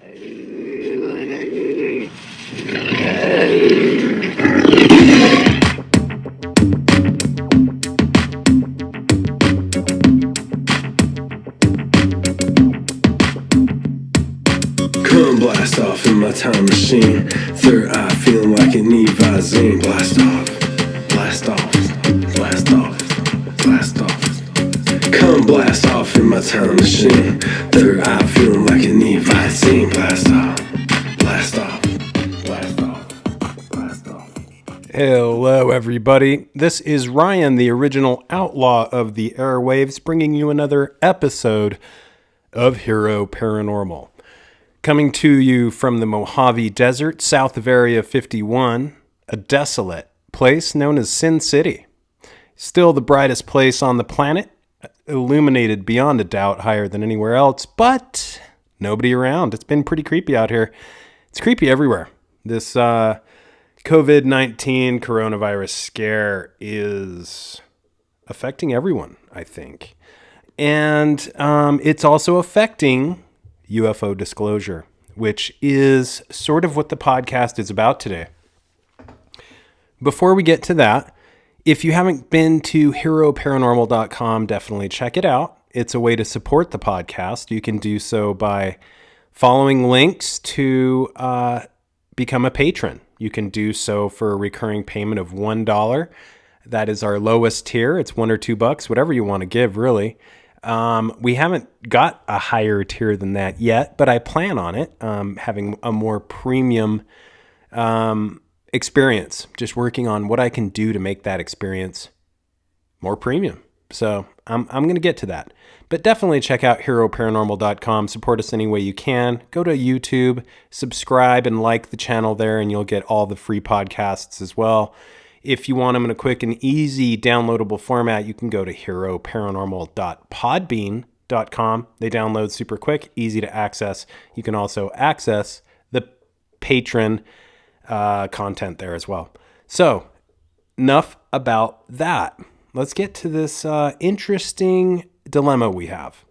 Come blast off in my time machine. Third eye feeling like an Evazine. Blast off, blast off, blast off, blast off. Come blast off in my time machine. Third eye feeling like an Evazine. Blast off, blast off, blast off, blast off. Hello, everybody. This is Ryan, the original outlaw of the airwaves, bringing you another episode of Hero Paranormal. Coming to you from the Mojave Desert, south of Area 51, a desolate place known as Sin City. Still the brightest place on the planet, illuminated beyond a doubt higher than anywhere else, but nobody around. It's been pretty creepy out here. It's creepy everywhere. This COVID-19 coronavirus scare is affecting everyone, I think. And it's also affecting UFO disclosure, which is sort of what the podcast is about today. Before we get to that, if you haven't been to heroparanormal.com, definitely check it out. It's a way to support the podcast. You can do so by following links to become a patron. You can do so for a recurring payment of $1. That is our lowest tier. It's $1 or $2, whatever you want to give, really. We haven't got a higher tier than that yet, but I plan on it, having a more premium experience, just working on what I can do to make that experience more premium. So I'm going to get to that, but definitely check out heroparanormal.com. Support us any way you can. Go to YouTube, subscribe and like the channel there, and you'll get all the free podcasts as well. If you want them in a quick and easy downloadable format, you can go to heroparanormal.podbean.com. They download super quick, easy to access. You can also access the patron content there as well. So, enough about that. Let's get to this interesting dilemma we have.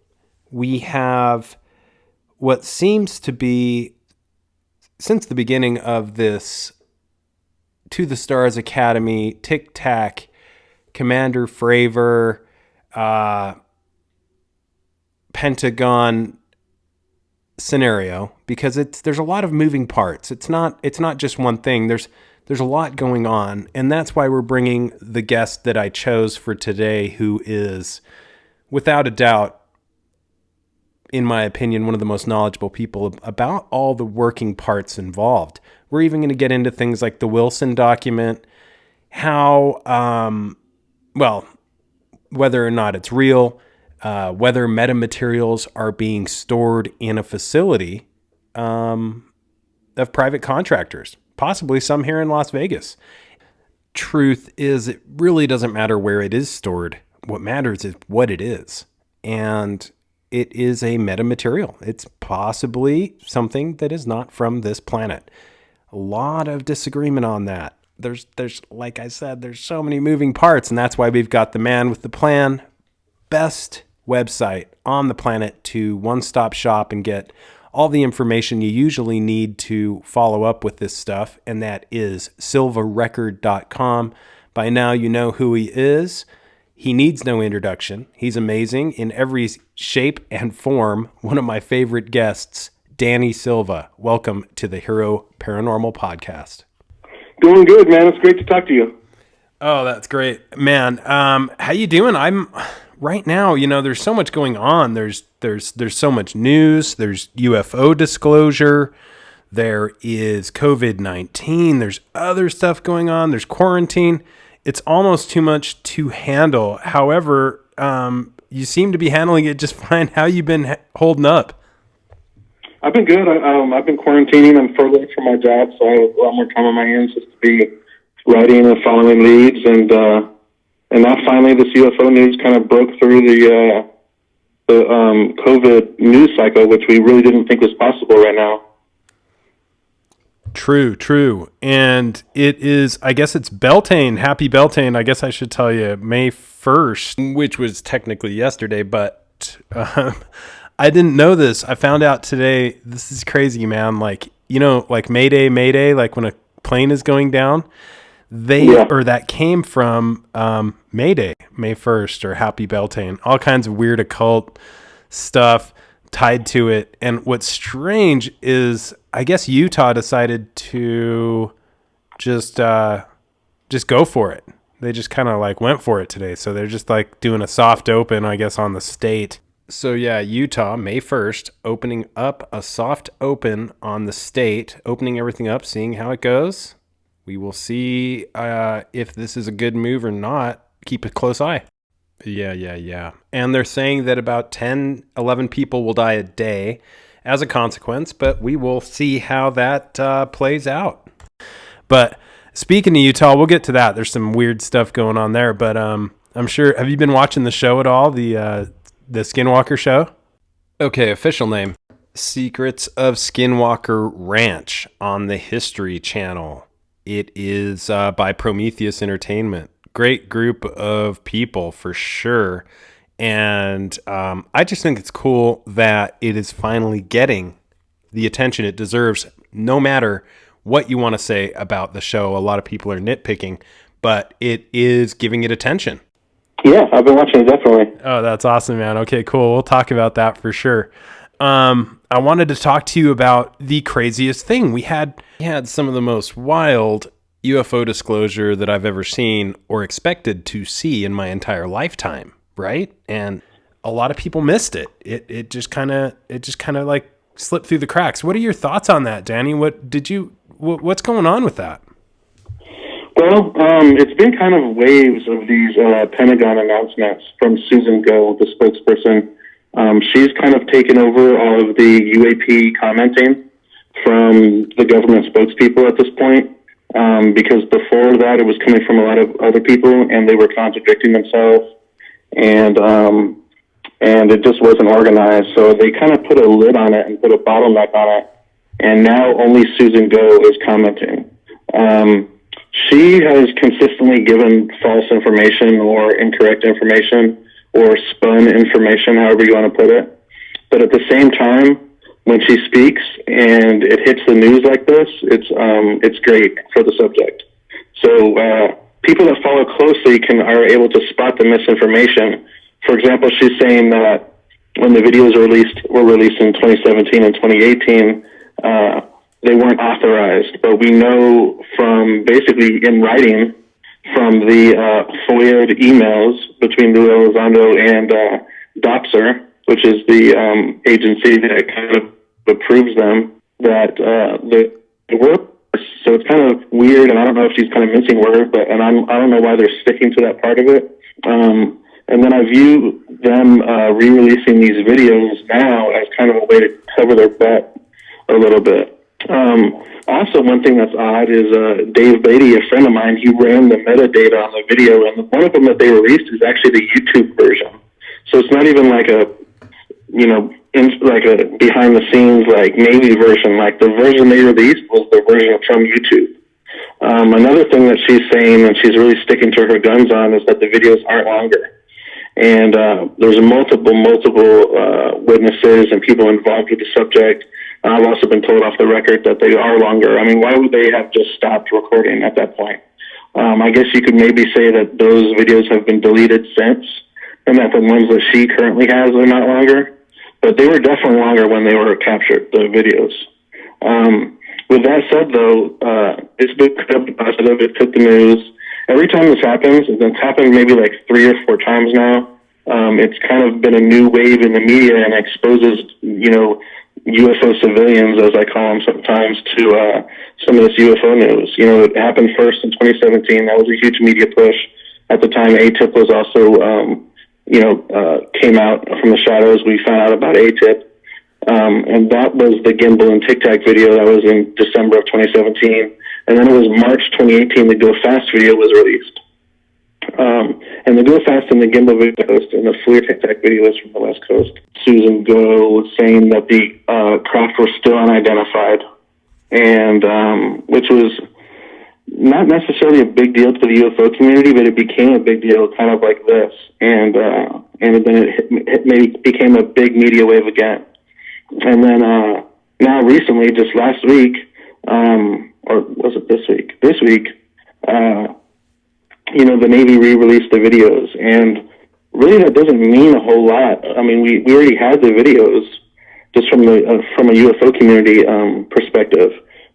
We have what seems to be, since the beginning of this To the Stars Academy, Tic Tac, Commander Fravor, Pentagon scenario, because there's a lot of moving parts. It's not just one thing. There's a lot going on, and that's why we're bringing the guest that I chose for today, who is, without a doubt, in my opinion, one of the most knowledgeable people about all the working parts involved. We're even going to get into things like the Wilson document, how, whether or not it's real, whether metamaterials are being stored in a facility of private contractors, possibly some here in Las Vegas. Truth is, it really doesn't matter where it is stored. What matters is what it is. And it is a metamaterial. It's possibly something that is not from this planet. A lot of disagreement on that. There's like I said, there's so many moving parts, and that's why we've got the man with the plan, best website on the planet to one-stop shop and get all the information you usually need to follow up with this stuff, and that is silvarecord.com. By now you know who he is. He needs no introduction. He's amazing in every shape and form. One of my favorite guests, Danny Silva. Welcome to the Hero Paranormal Podcast. Doing good, man. It's great to talk to you. Oh, that's great, man. How you doing? I'm right now. There's so much going on. There's so much news. There's UFO disclosure. There is COVID-19. There's other stuff going on. There's quarantine. It's almost too much to handle. However, you seem to be handling it just fine. How you been holding up? I've been good. I've been quarantining. I'm furloughed from my job, so I have a lot more time on my hands just to be writing and following leads. And now finally this UFO news kind of broke through the COVID news cycle, which we really didn't think was possible right now. True. And it is, I guess it's Beltane. Happy Beltane. I guess I should tell you May 1st, which was technically yesterday, but I didn't know this. I found out today. This is crazy, man. Like, like Mayday, Mayday, like when a plane is going down, that came from Mayday, May 1st, or Happy Beltane, all kinds of weird occult stuff tied to it. And what's strange is, I guess Utah decided to just go for it. They just kind of like went for it today. So they're just like doing a soft open, I guess, on the state. So yeah, Utah, May 1st, opening up a soft open on the state, opening everything up, seeing how it goes. We will see if this is a good move or not. Keep a close eye. Yeah. And they're saying that about 10, 11 people will die a day as a consequence, but we will see how that plays out. But speaking of Utah, we'll get to that. There's some weird stuff going on there, but I'm sure, have you been watching the show at all? The Skinwalker show? Okay, official name. Secrets of Skinwalker Ranch on the History Channel. It is by Prometheus Entertainment. Great group of people for sure. And I just think it's cool that it is finally getting the attention it deserves, no matter what you want to say about the show. A lot of people are nitpicking, but it is giving it attention. Yeah, I've been watching it, definitely. Oh, that's awesome, man. Okay, cool. We'll talk about that for sure. I wanted to talk to you about the craziest thing. We had some of the most wild UFO disclosure that I've ever seen or expected to see in my entire lifetime, right? And a lot of people missed it. It just kind of like slipped through the cracks. What are your thoughts on that, Danny? What's going on with that? Well, it's been kind of waves of these Pentagon announcements from Susan Go, the spokesperson. She's kind of taken over all of the UAP commenting from the government spokespeople at this point, because before that it was coming from a lot of other people and they were contradicting themselves, and it just wasn't organized. So they kind of put a lid on it and put a bottleneck on it, and now only Susan Go is commenting. She has consistently given false information or incorrect information or spun information, however you want to put it. But at the same time, when she speaks and it hits the news like this, it's great for the subject. So people that follow closely are able to spot the misinformation. For example, she's saying that when the videos were released in 2017 and 2018, they weren't authorized. But we know from basically in writing from the FOIA'd emails between Lou Elizondo and DOPSR, which is the agency that kind of approves them, that they were. So it's kind of weird, and I don't know if she's kind of mincing words, I don't know why they're sticking to that part of it. And then I view them re-releasing these videos now as kind of a way to cover their butt a little bit. Also, one thing that's odd is Dave Beatty, a friend of mine, he ran the metadata on the video, and one of them that they released is actually the YouTube version. So it's not even like a behind the scenes like Navy version. Like the version they released was the version from YouTube. Another thing that she's saying, and she's really sticking to her guns on, is that the videos aren't longer. And there's multiple witnesses and people involved with the subject. I've also been told off the record that they are longer. I mean, why would they have just stopped recording at that point? I guess you could maybe say that those videos have been deleted since, and that the ones that she currently has are not longer. But they were definitely longer when they were captured, the videos. With that said, though, it's been positive. It took the news. Every time this happens, and it's happened maybe like 3 or 4 times now, it's kind of been a new wave in the media and exposes, UFO civilians, as I call them sometimes, to some of this UFO news. It happened first in 2017. That was a huge media push. At the time, ATIP was also, came out from the shadows. We found out about ATIP. And that was the gimbal and tic tac video. That was in December of 2017. And then it was March 2018, the Go Fast video was released. And the Go Fast and the gimbal video and the FLIR tic tac video is from the West Coast. Susan Go was saying that the craft were still unidentified, and which was not necessarily a big deal to the UFO community, but it became a big deal kind of like this. And and then it became a big media wave again. And then now recently, just last week, or was it this week? This week, the Navy re-released the videos, and really that doesn't mean a whole lot. I mean, we already had the videos just from a UFO community perspective.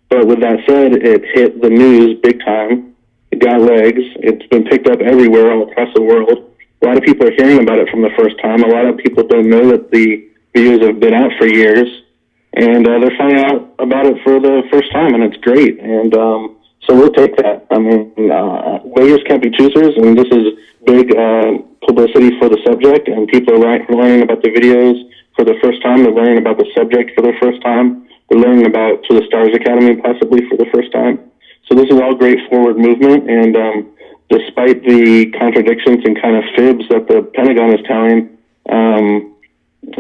But with that said, it hit the news big time. It got legs. It's been picked up everywhere all across the world. A lot of people are hearing about it from the first time. A lot of people don't know that the videos have been out for years, and they're finding out about it for the first time, and it's great. And so we'll take that. I mean, beggars can't be choosers, and this is big publicity for the subject, and people are learning about the videos for the first time. They're learning about the subject for the first time. They're learning about To the Stars Academy possibly for the first time. So this is all great forward movement, and despite the contradictions and kind of fibs that the Pentagon is telling,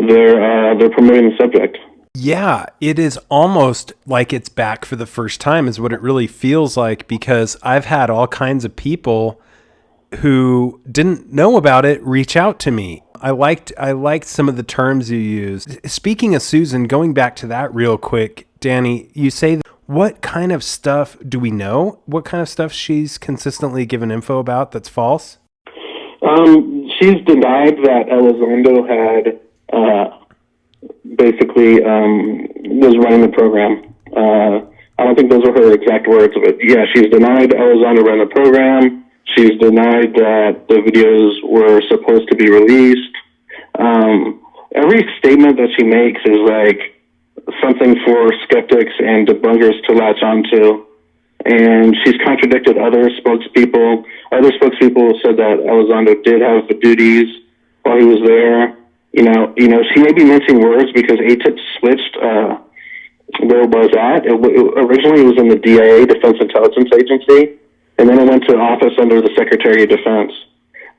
they're promoting the subject. Yeah, it is almost like it's back for the first time is what it really feels like, because I've had all kinds of people who didn't know about it reach out to me. I liked some of the terms you used. Speaking of Susan, going back to that real quick, Danny, you say, what kind of stuff do we know? What kind of stuff she's consistently given info about that's false? She's denied that Elizondo had basically was running the program. I don't think those were her exact words, but yeah, she's denied Elizondo ran the program. She's denied that the videos were supposed to be released. Every statement that she makes is like something for skeptics and debunkers to latch onto. And she's contradicted other spokespeople. Other spokespeople said that Elizondo did have the duties while he was there. She may be mincing words because ATIP switched where it was at. Originally, it was in the DIA, Defense Intelligence Agency, and then it went to office under the Secretary of Defense.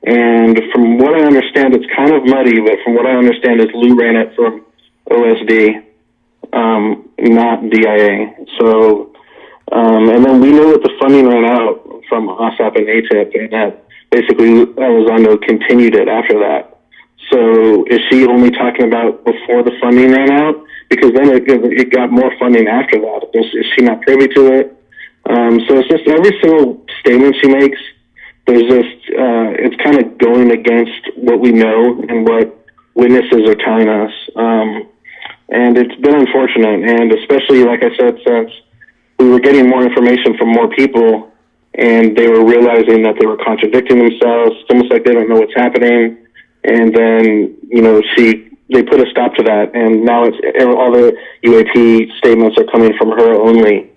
And from what I understand, it's kind of muddy, but from what I understand is Lou ran it from OSD, not DIA. So, and then we know that the funding ran out from OSAP and ATIP, and that basically Elizondo continued it after that. So is she only talking about before the funding ran out? Because then it got more funding after that. Is she not privy to it? So it's just every single statement she makes, there's just, it's kind of going against what we know and what witnesses are telling us. And it's been unfortunate. And especially, like I said, since we were getting more information from more people and they were realizing that they were contradicting themselves, it's almost like they don't know what's happening. And then, they put a stop to that. And now all the UAP statements are coming from her only.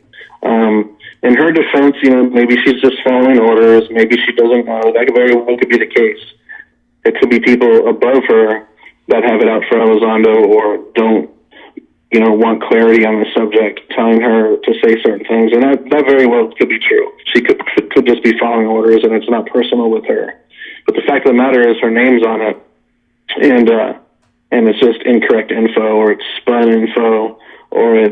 In her defense, maybe she's just following orders. Maybe she doesn't know. That very well could be the case. It could be people above her that have it out for Elizondo or don't, want clarity on the subject, telling her to say certain things. And that very well could be true. She could just be following orders, and it's not personal with her. But the fact of the matter is her name's on it, and it's just incorrect info, or it's spun info, or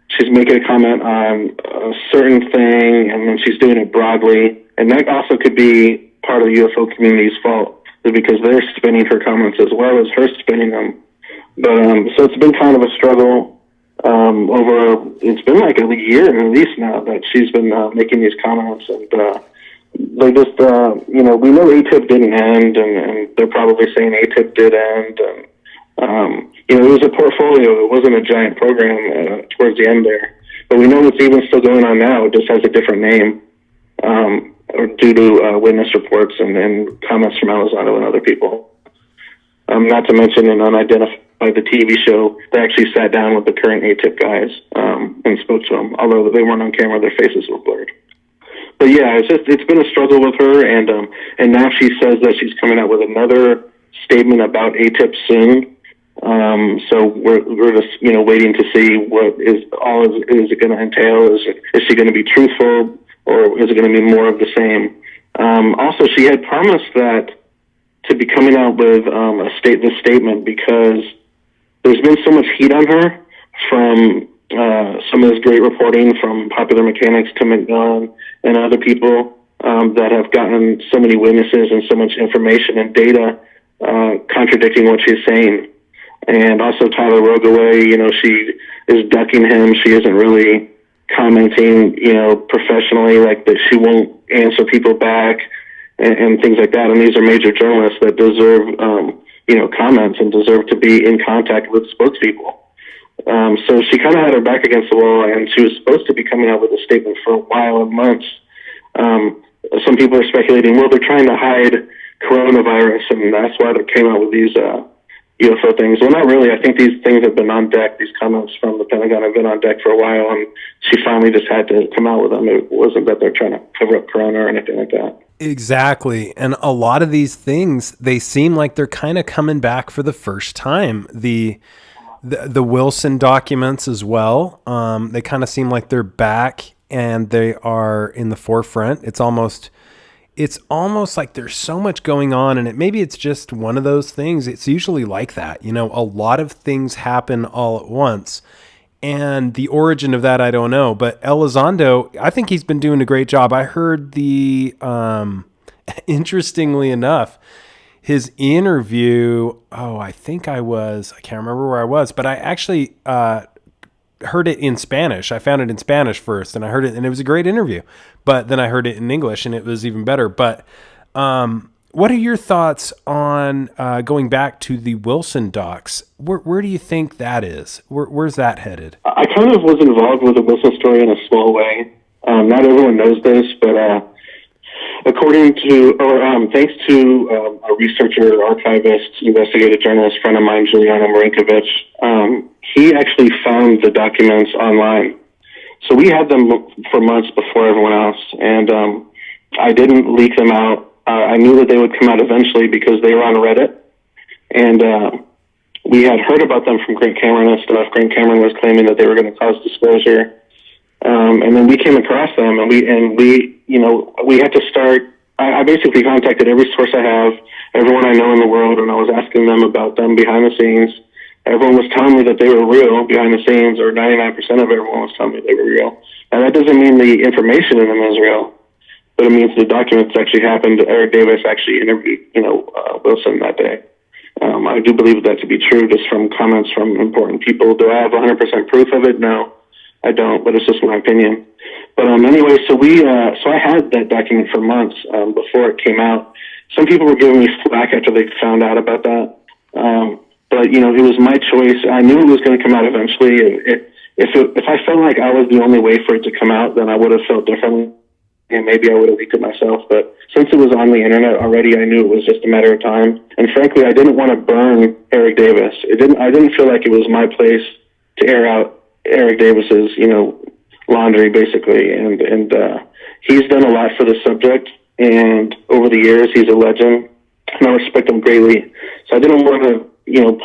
she's making a comment on a certain thing, and then she's doing it broadly. And that also could be part of the UFO community's fault, is because they're spinning her comments as well as her spinning them. But so it's been kind of a struggle it's been like a year at least now that she's been making these comments, and they just, we know ATIP didn't end, and they're probably saying ATIP did end, and it was a portfolio. It wasn't a giant program towards the end there. But we know it's even still going on now. It just has a different name or due to witness reports and comments from Elizondo and other people. Not to mention an unidentified the TV show. They actually sat down with the current ATIP guys and spoke to them. Although they weren't on camera, their faces were blurred. But yeah, it's been a struggle with her, and now she says that she's coming out with another statement about ATIP soon. So we're just waiting to see what is it going to entail? Is she going to be truthful, or is it going to be more of the same? Also, she had promised that to be coming out with this statement, because there's been so much heat on her from some of this great reporting from Popular Mechanics to McMillan and other people that have gotten so many witnesses and so much information and data contradicting what she's saying. And also Tyler Rogaway, she is ducking him. She isn't really commenting, professionally, like that she won't answer people back and things like that. And these are major journalists that deserve, comments and deserve to be in contact with spokespeople. So she kind of had her back against the wall, and she was supposed to be coming out with a statement for a while and months. Some people are speculating, well, they're trying to hide coronavirus, and that's why they came out with these UFO things. Well, not really. I think these things have been on deck. These comments from the Pentagon have been on deck for a while, and she finally just had to come out with them. It wasn't that they're trying to cover up corona or anything like that. Exactly. And a lot of these things, they seem like they're kind of coming back for the first time. The Wilson documents as well, they kind of seem like they're back and they are in the forefront. It's almost like there's so much going on, and maybe it's just one of those things. It's usually like that. A lot of things happen all at once. And the origin of that, I don't know. But Elizondo, I think he's been doing a great job. I heard interestingly enough, his interview, I can't remember where I was, but I actually heard it in Spanish. I found it in Spanish first, and I heard it, and it was a great interview. But then I heard it in English, and it was even better. But what are your thoughts on going back to the Wilson docs? Where do you think that is? Where's that headed? I kind of was involved with the Wilson story in a small way. Not everyone knows this, but thanks to a researcher, archivist, investigative journalist friend of mine, Juliana Marinkovich, he actually found the documents online. So we had them for months before everyone else, and I didn't leak them out. I knew that they would come out eventually because they were on Reddit, and we had heard about them from Grant Cameron and stuff. Grant Cameron was claiming that they were going to cause disclosure, and then we came across them, and we had to start. I basically contacted every source I have, everyone I know in the world, and I was asking them about them behind the scenes. Everyone was telling me that they were real behind the scenes, or 99% of everyone was telling me they were real. And that doesn't mean the information in them is real, but it means the documents actually happened. Eric Davis actually interviewed, Wilson that day. I do believe that to be true, just from comments from important people. Do I have 100% proof of it? No, I don't, but it's just my opinion. But anyway, so I had that document for months before it came out. Some people were giving me flack after they found out about that. But it was my choice. I knew it was going to come out eventually. If I felt like I was the only way for it to come out, then I would have felt differently, and maybe I would have leaked it myself. But since it was on the internet already, I knew it was just a matter of time. And frankly, I didn't want to burn Eric Davis. I didn't feel like it was my place to air out Eric Davis's, laundry, basically. And he's done a lot for the subject, and over the years, he's a legend, and I respect him greatly. So I didn't want to,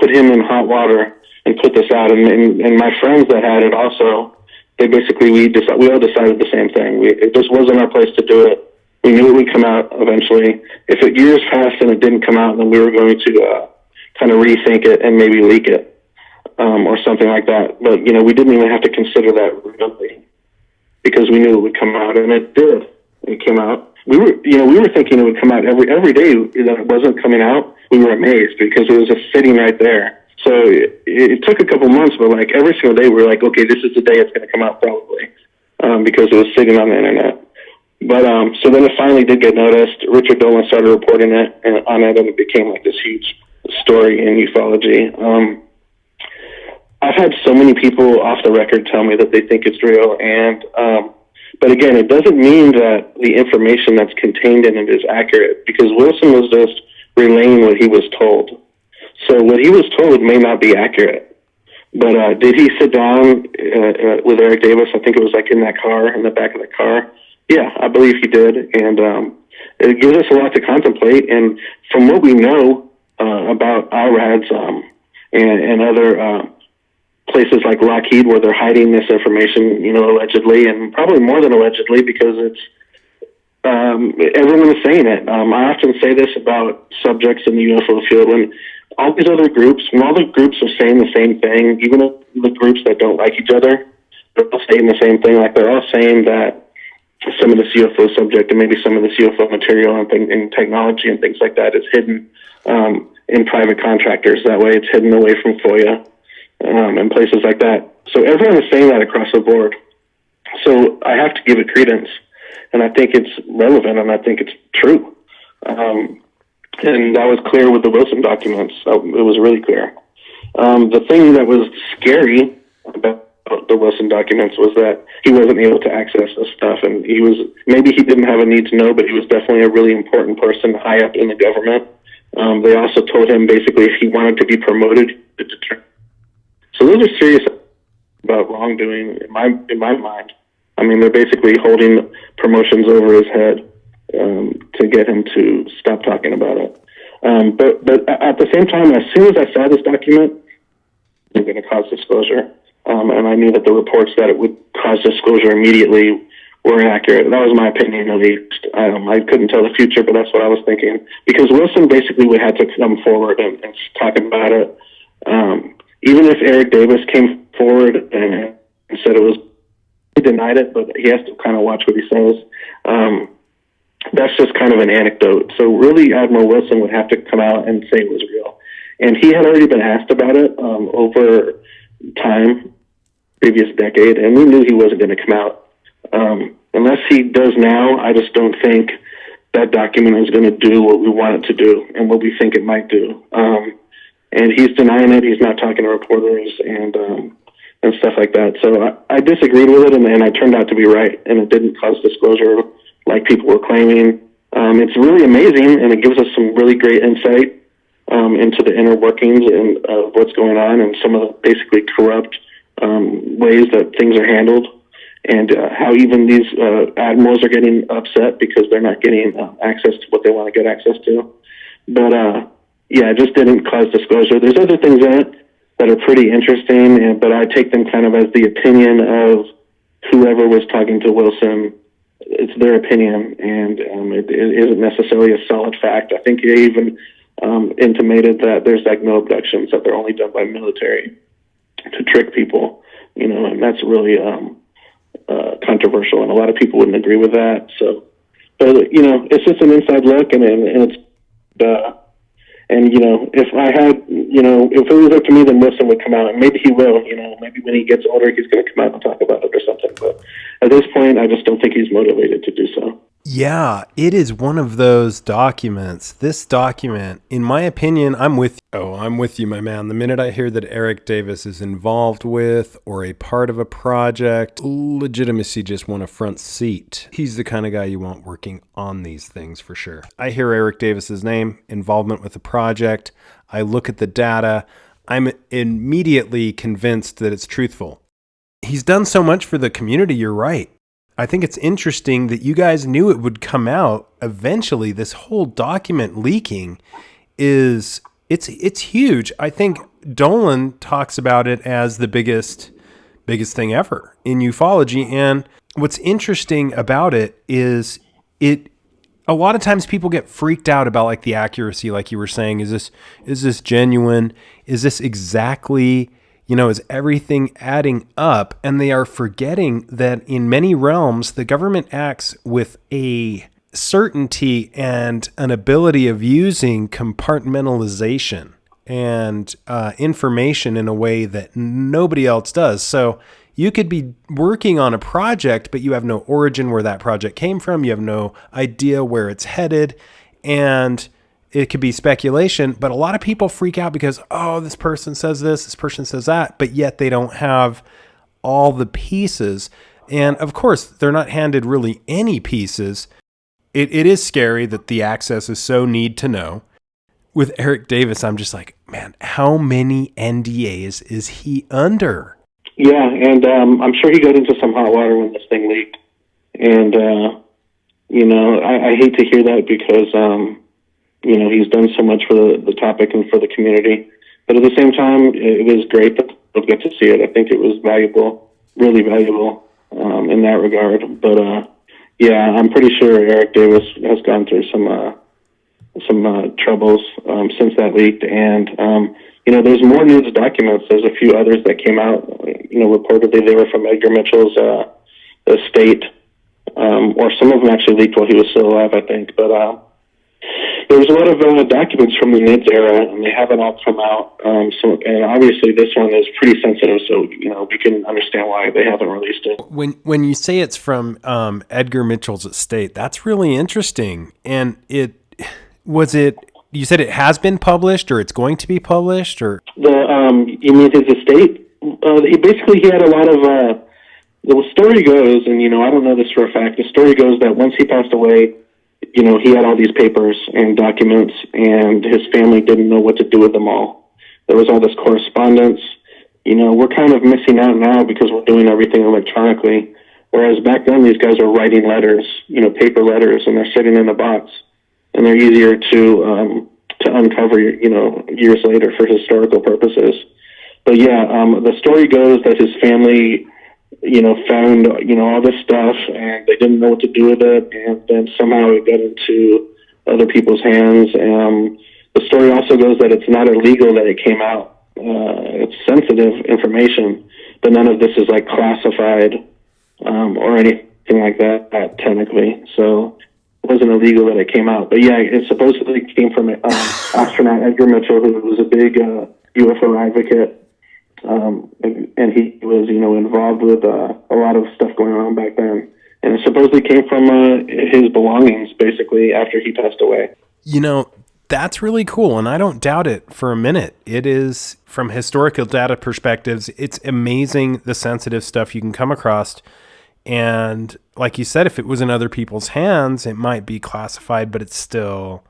put him in hot water and put this out. And my friends that had it also, we all decided the same thing. It just wasn't our place to do it. We knew it would come out eventually. If years passed and it didn't come out, then we were going to kind of rethink it and maybe leak it or something like that. But, we didn't even have to consider that really because we knew it would come out, and it did. It came out. We were thinking it would come out every day that it wasn't coming out. We were amazed because it was just sitting right there. So it took a couple months, but like every single day we were like, okay, this is the day it's going to come out probably, because it was sitting on the internet. But so then it finally did get noticed. Richard Dolan started reporting it on it, and it became like this huge story in ufology. I've had so many people off the record tell me that they think it's real, and but again, it doesn't mean that the information that's contained in it is accurate, because Wilson was just relaying what he was told. So what he was told may not be accurate. But did he sit down with Eric Davis? I think it was like in that car, in the back of the car. Yeah, I believe he did. And it gives us a lot to contemplate. And from what we know about IRADs and other places like Lockheed, where they're hiding this information, allegedly, and probably more than allegedly, because it's everyone is saying it. I often say this about subjects in the UFO field. When all the groups are saying the same thing, even the groups that don't like each other, they're all saying the same thing. Like, they're all saying that some of this UFO subject and maybe some of this UFO material and technology and things like that is hidden in private contractors. That way it's hidden away from FOIA and places like that. So everyone is saying that across the board. So I have to give it credence, and I think it's relevant, and I think it's true. And that was clear with the Wilson documents. It was really clear. The thing that was scary about the Wilson documents was that he wasn't able to access this stuff, and maybe he didn't have a need to know, but he was definitely a really important person high up in the government. They also told him basically if he wanted to be promoted, so those are serious about wrongdoing in my mind. I mean, they're basically holding promotions over his head to get him to stop talking about it. But at the same time, as soon as I saw this document, it was going to cause disclosure. And I knew that the reports that it would cause disclosure immediately were inaccurate. That was my opinion, at least. I couldn't tell the future, but that's what I was thinking. Because Wilson basically had to come forward and talk about it. Even if Eric Davis came forward and said it was, he denied it, but he has to kind of watch what he says. That's just kind of an anecdote. So really, Admiral Wilson would have to come out and say it was real. And he had already been asked about it over time, previous decade, and we knew he wasn't going to come out. Unless he does now, I just don't think that document is going to do what we want it to do and what we think it might do. And he's denying it. He's not talking to reporters and stuff like that. So I disagreed with it, and I turned out to be right, and it didn't cause disclosure like people were claiming. It's really amazing, and it gives us some really great insight into the inner workings and what's going on and some of the basically corrupt ways that things are handled, and how even these admirals are getting upset because they're not getting access to what they want to get access to. But yeah, it just didn't cause disclosure. There's other things in it that are pretty interesting, but I take them kind of as the opinion of whoever was talking to Wilson. It's their opinion, and it isn't necessarily a solid fact. I think they even intimated that there's like no abductions, that they're only done by military to trick people, and that's really controversial, and a lot of people wouldn't agree with that. So, but it's just an inside look, and it's if I had, if it was up to me, then Wilson would come out, and maybe he will. Maybe when he gets older, he's going to come out and talk about it or something. But at this point, I just don't think he's motivated to do so. Yeah, it is one of those documents. This document, in my opinion, I'm with you, my man. The minute I hear that Eric Davis is involved with or a part of a project, legitimacy just won a front seat. He's the kind of guy you want working on these things for sure. I hear Eric Davis's name, involvement with the project. I look at the data. I'm immediately convinced that it's truthful. He's done so much for the community, you're right. I think it's interesting that you guys knew it would come out eventually. This whole document leaking it's huge. I think Dolan talks about it as the biggest thing ever in ufology. And what's interesting about it is a lot of times people get freaked out about like the accuracy, like you were saying. Is this genuine? Is this exactly, is everything adding up? And they are forgetting that in many realms, the government acts with a certainty and an ability of using compartmentalization and information in a way that nobody else does. So you could be working on a project, but you have no origin where that project came from. You have no idea where it's headed. And it could be speculation, but a lot of people freak out because, this person says this person says that, but yet they don't have all the pieces. And of course, they're not handed really any pieces. It is scary that the access is so need to know. With Eric Davis, I'm just like, man, how many NDAs is he under? Yeah, and I'm sure he got into some hot water when this thing leaked. And, I hate to hear that because, he's done so much for the topic and for the community. But at the same time, it is great that we'll get to see it. I think it was valuable, really valuable in that regard. But, yeah, I'm pretty sure Eric Davis has gone through some troubles since that leaked. And, there's more news documents. There's a few others that came out, reportedly they were from Edgar Mitchell's estate, or some of them actually leaked while he was still alive, I think. But There's a lot of documents from the NIDS era, and they haven't all come out. And obviously this one is pretty sensitive, so we can understand why they haven't released it. When you say it's from Edgar Mitchell's estate, that's really interesting. And you said it has been published, or it's going to be published, or you mean his estate? He had a lot of. The story goes, and I don't know this for a fact. The story goes that once he passed away, he had all these papers and documents, and his family didn't know what to do with them all. There was all this correspondence. We're kind of missing out now because we're doing everything electronically, whereas back then these guys were writing letters, paper letters, and they're sitting in a box, and they're easier to uncover, years later for historical purposes. But yeah, the story goes that his family, found, all this stuff, and they didn't know what to do with it, and then somehow it got into other people's hands. The story also goes that it's not illegal that it came out. It's sensitive information, but none of this is like classified or anything like that technically. So it wasn't illegal that it came out. But yeah, it supposedly came from astronaut Edgar Mitchell, who was a big UFO advocate. And he was, involved with a lot of stuff going on back then. And it supposedly came from his belongings, basically, after he passed away. That's really cool, and I don't doubt it for a minute. It is, from historical data perspectives, it's amazing the sensitive stuff you can come across. And like you said, if it was in other people's hands, it might be classified, but it's still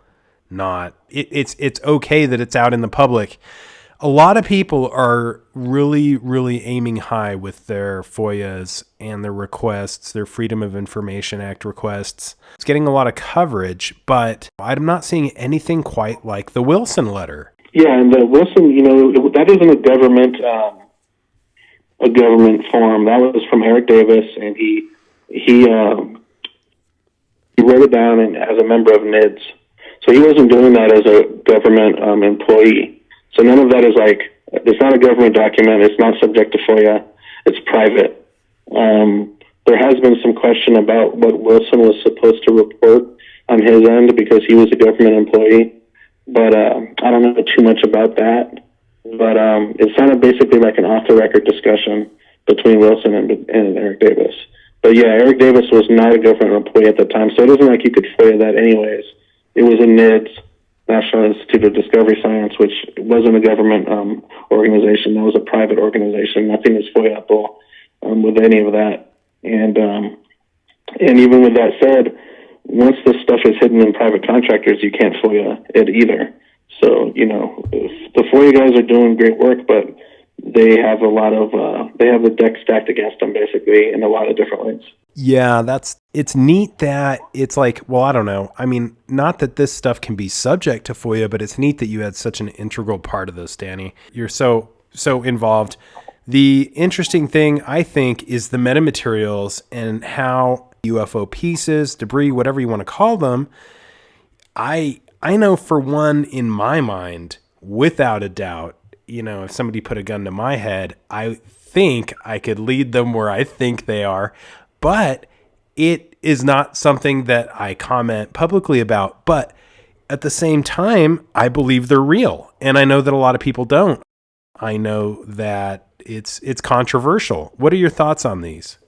not. It's okay that it's out in the public. A lot of people are really, really aiming high with their FOIAs and their requests, their Freedom of Information Act requests. It's getting a lot of coverage, but I'm not seeing anything quite like the Wilson letter. Yeah, and the Wilson, that isn't a government form. That was from Eric Davis, and he wrote it down as a member of NIDS. So he wasn't doing that as a government employee. So none of that is it's not a government document. It's not subject to FOIA. It's private. There has been some question about what Wilson was supposed to report on his end because he was a government employee. But I don't know too much about that. But it sounded basically like an off-the-record discussion between Wilson and Eric Davis. But yeah, Eric Davis was not a government employee at the time, so it isn't like you could FOIA that anyways. It was in NIDS, National Institute of Discovery Science, which wasn't a government organization. That was a private organization. Nothing is FOIA-able with any of that. And even with that said, once this stuff is hidden in private contractors, you can't FOIA it either. So, the FOIA guys are doing great work, but they have they have the deck stacked against them basically in a lot of different ways. Yeah, it's neat that it's like, well, I don't know. I mean, not that this stuff can be subject to FOIA, but it's neat that you had such an integral part of this, Danny. You're so involved. The interesting thing, I think, is the metamaterials and how UFO pieces, debris, whatever you want to call them. I know for one, in my mind, without a doubt, if somebody put a gun to my head, I think I could lead them where I think they are. But it is not something that I comment publicly about. But at the same time, I believe they're real. And I know that a lot of people don't. I know that it's controversial. What are your thoughts on these?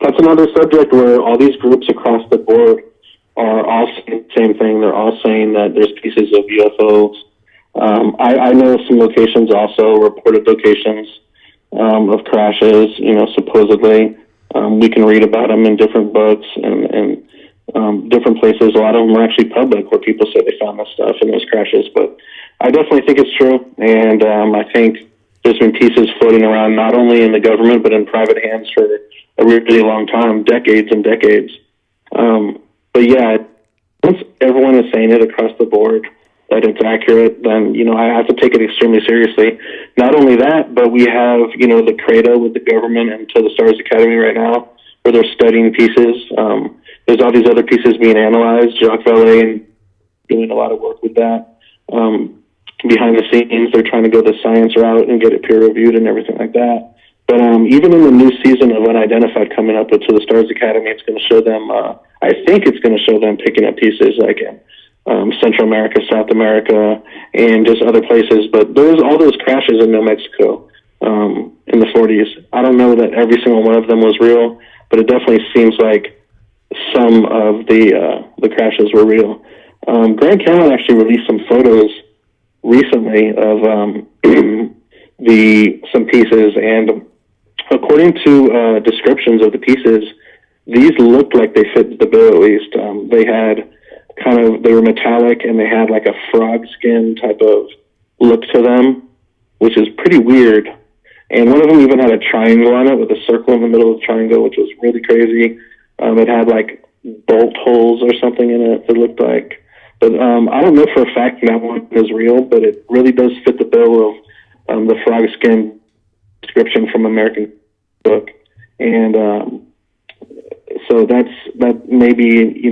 That's another subject where all these groups across the board are all saying the same thing. They're all saying that there's pieces of UFOs. I know some locations also, reported locations of crashes, supposedly. We can read about them in different books and different places. A lot of them are actually public where people say they found this stuff in those crashes. But I definitely think it's true. And I think there's been pieces floating around not only in the government but in private hands for a really long time, decades and decades. But yeah, once everyone is saying it across the board that it's accurate, then, I have to take it extremely seriously. Not only that, but we have, the CRADA with the government and To the Stars Academy right now, where they're studying pieces. There's all these other pieces being analyzed. Jacques Vallée and doing a lot of work with that. Behind the scenes, they're trying to go the science route and get it peer reviewed and everything like that. But even in the new season of Unidentified coming up with To the Stars Academy, it's going to show them, I think it's going to show them picking up pieces like Central America, South America, and just other places. But there's all those crashes in New Mexico in the 40s. I don't know that every single one of them was real, but it definitely seems like some of the crashes were real. Grand Canyon actually released some photos recently of some pieces, and according to descriptions of the pieces, these looked like they fit the bill at least. They were metallic, and they had like a frog skin type of look to them, which is pretty weird. And one of them even had a triangle on it with a circle in the middle of the triangle, which was really crazy. It had like bolt holes or something in it, it looked like. But I don't know for a fact that one is real, but it really does fit the bill of the frog skin description from American book. And so that maybe,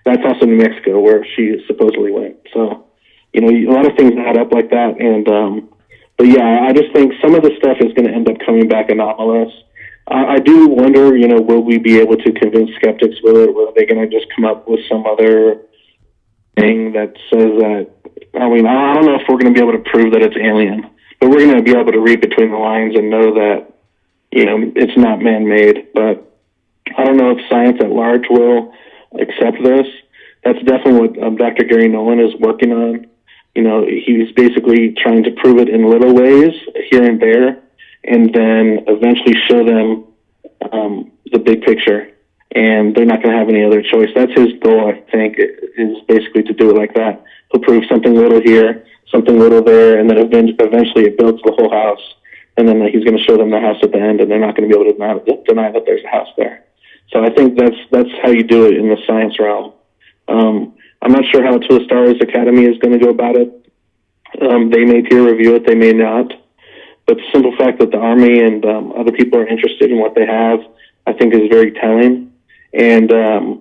that's also New Mexico where she supposedly went. So, a lot of things add up like that. And, but yeah, I just think some of the stuff is going to end up coming back anomalous. I do wonder, will we be able to convince skeptics with it? Or are they going to just come up with some other thing that says that, I don't know if we're going to be able to prove that it's alien, but we're going to be able to read between the lines and know that, it's not man-made. But I don't know if science at large will accept this. That's definitely what Dr. Gary Nolan is working on. He's basically trying to prove it in little ways here and there, and then eventually show them the big picture. And they're not going to have any other choice. That's his goal, I think, is basically to do it like that. He'll prove something little here, something little there, and then eventually it builds the whole house. And then he's going to show them the house at the end, and they're not going to be able to deny that there's a house there. So I think that's how you do it in the science realm. I'm not sure how To the Stars Academy is going to go about it. They may peer review it, they may not. But the simple fact that the Army and other people are interested in what they have, I think is very telling. And, a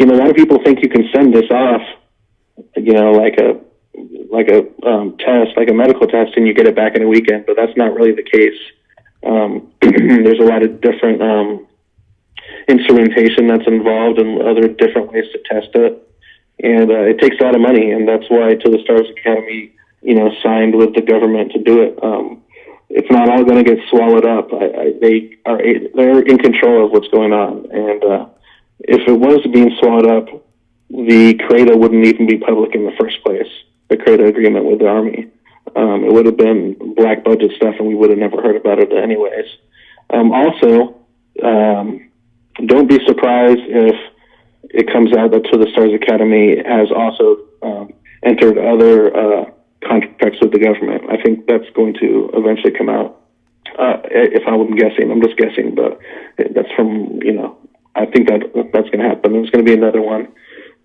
lot of people think you can send this off, like a test, like a medical test, and you get it back in a weekend, but that's not really the case. There's a lot of different instrumentation that's involved and other different ways to test it. And it takes a lot of money, and that's why To the Stars Academy, signed with the government to do it. It's not all going to get swallowed up. They're in control of what's going on. And if it was being swallowed up, the CRADA wouldn't even be public in the first place, the CRADA agreement with the Army. It would have been black budget stuff, and we would have never heard about it anyways. Also, don't be surprised if it comes out that To the Stars Academy has also entered other contracts with the government. I think that's going to eventually come out. If I'm guessing, I'm just guessing, but that's from, I think that's going to happen. There's going to be another one,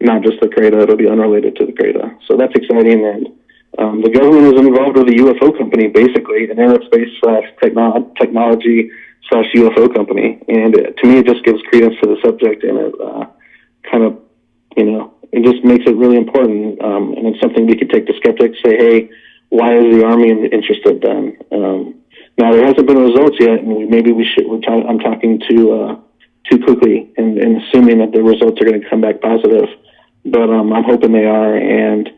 not just the CRADA. It'll be unrelated to the CRADA. So that's exciting. And the government is involved with a UFO company, basically, an aerospace technology UFO company. And to me, it just gives credence to the subject, and it kind of, it just makes it really important. And it's something we could take to skeptics, say, hey, why is the Army interested then? Now, there hasn't been results yet, and maybe we should, I'm talking too quickly and assuming that the results are going to come back positive. But I'm hoping they are. And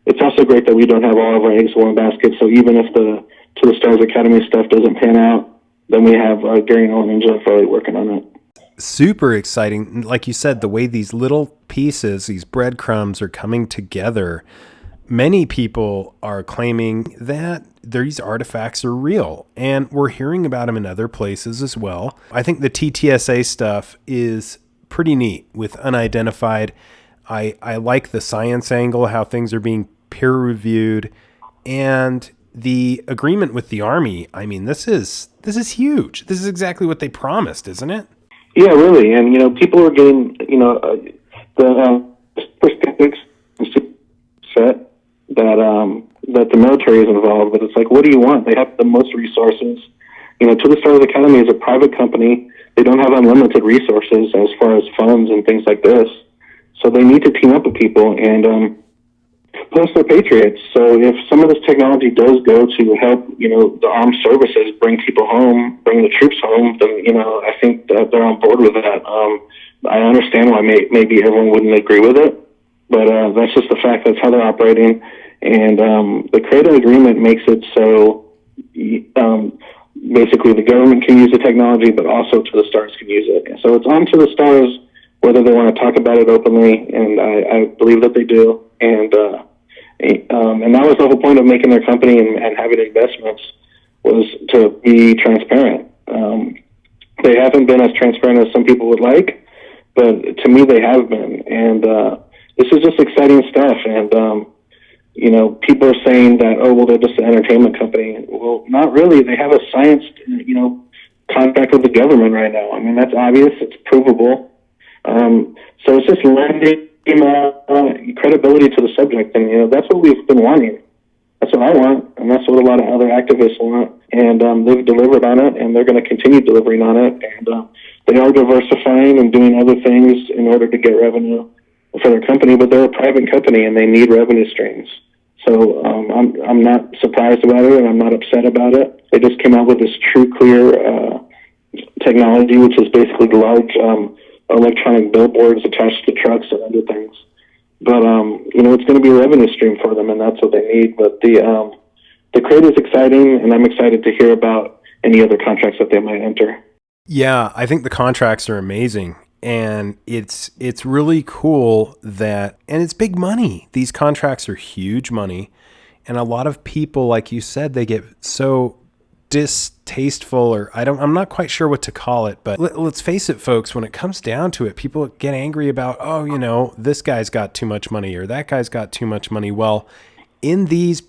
it's also great that we don't have all of our eggs in one basket. So even if the To the Stars Academy stuff doesn't pan out, then we have Gary Nolan and Jeff Foley working on it. Super exciting. Like you said, the way these little pieces, these breadcrumbs are coming together, many people are claiming that these artifacts are real, and we're hearing about them in other places as well. I think the TTSA stuff is pretty neat with unidentified. I like the science angle, how things are being peer reviewed, and the agreement with the Army. I mean, this is huge. This is exactly what they promised, isn't it? Yeah, really. And, people are getting, the skeptics set that the military is involved, but it's like, what do you want? They have the most resources. To the Stars Academy is a private company. They don't have unlimited resources as far as funds and things like this. So they need to team up with people, and plus they're patriots. So if some of this technology does go to help, the armed services bring people home, bring the troops home, then, I think that they're on board with that. I understand why maybe everyone wouldn't agree with it, but that's just the fact. That's how they're operating. And the CRADA agreement makes it so basically the government can use the technology, but also To the Stars can use it. So it's on To the Stars whether they want to talk about it openly, and I believe that they do. And that was the whole point of making their company and having investments, was to be transparent. They haven't been as transparent as some people would like, but to me they have been. And this is just exciting stuff. And people are saying that, oh, well, they're just an entertainment company. Well, not really. They have a science, contract with the government right now. I mean, that's obvious. It's provable. So it's just lending credibility to the subject. And, that's what we've been wanting. That's what I want, and that's what a lot of other activists want. And they've delivered on it, and they're going to continue delivering on it. And they are diversifying and doing other things in order to get revenue for their company, but they're a private company, and they need revenue streams. So I'm not surprised about it, and I'm not upset about it. They just came out with this True Clear technology, which is basically large electronic billboards attached to trucks and other things. But it's going to be a revenue stream for them, and that's what they need. But the crate is exciting, and I'm excited to hear about any other contracts that they might enter. Yeah, I think the contracts are amazing. And it's really cool that, and it's big money. These contracts are huge money. And a lot of people, like you said, they get so distasteful, or I'm not quite sure what to call it, but let's face it, folks, when it comes down to it, people get angry about, this guy's got too much money or that guy's got too much money. Well, in these